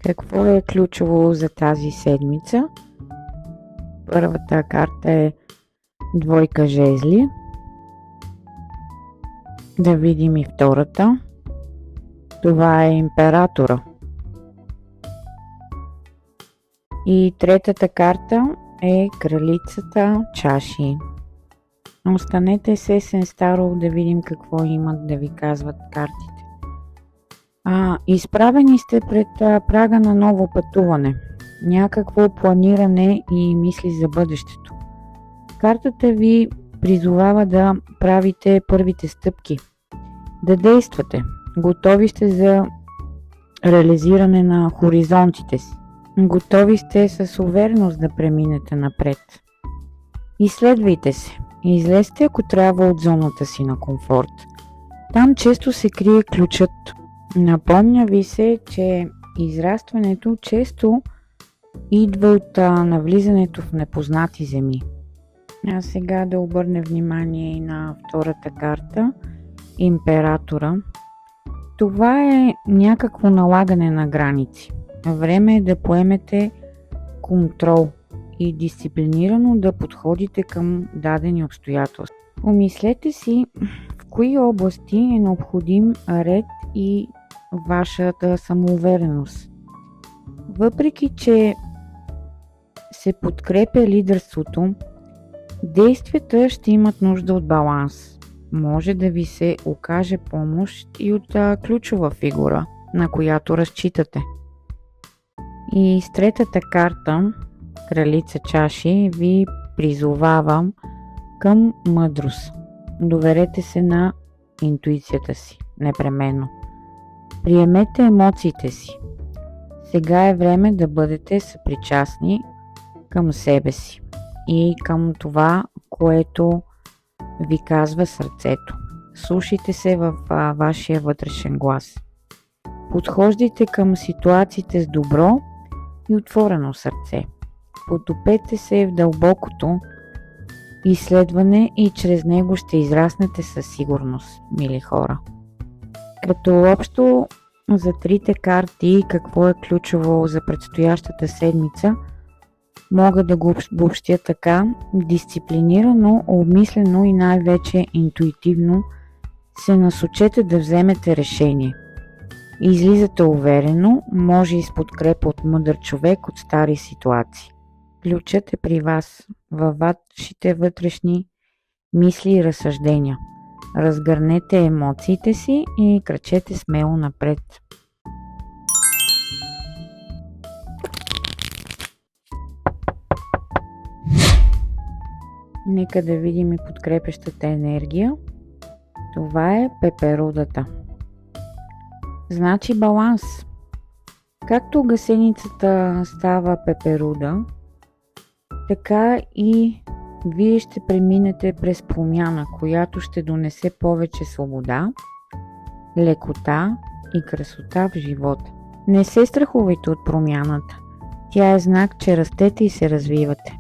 Какво е ключово за тази седмица? Първата карта е двойка жезли. Да видим и втората. Това е императора. И третата карта е кралицата чаши. Останете с Есен Старо да видим какво имат да ви казват картите. Изправени сте пред прага на ново пътуване, някакво планиране и мисли за бъдещето. Картата ви призовава да правите първите стъпки, да действате. Готови сте за реализиране на хоризонтите си. Готови сте с увереност да преминете напред. Изследвайте се. Излезте, ако трябва, от зоната си на комфорт. Там често се крие ключът. Напомня ви се, че израстването често идва от навлизането в непознати земи. А сега да обърнем внимание и на втората карта – императора. Това е някакво налагане на граници. Време е да поемете контрол и дисциплинирано да подходите към дадени обстоятелства. Помислете си в кои области е необходим ред и вашата самоувереност. Въпреки че се подкрепя лидерството, действията ще имат нужда от баланс. Може да ви се окаже помощ и от ключова фигура, на която разчитате. И с третата карта, кралица чаши, ви призовавам към мъдрост. Доверете се на интуицията си, непременно. Приемете емоциите си. Сега е време да бъдете съпричастни към себе си и към това, което ви казва сърцето. Слушайте се в вашия вътрешен глас. Подхождайте към ситуациите с добро и отворено сърце. Потопете се в дълбокото изследване и чрез него ще израснете със сигурност, мили хора. Като общо за трите карти, какво е ключово за предстоящата седмица, мога да го обобщя така: дисциплинирано, обмислено и най-вече интуитивно се насочете да вземете решение. Излизате уверено, може и с подкрепа от мъдър човек от стари ситуации. Ключът е при вас, във вашите вътрешни мисли и разсъждения. Разгърнете емоциите си и крачете смело напред. Нека да видим и подкрепещата енергия. Това е пеперудата. Значи баланс. Както гасеницата става пеперуда, така и вие ще преминете през промяна, която ще донесе повече свобода, лекота и красота в живота. Не се страхувайте от промяната. Тя е знак, че растете и се развивате.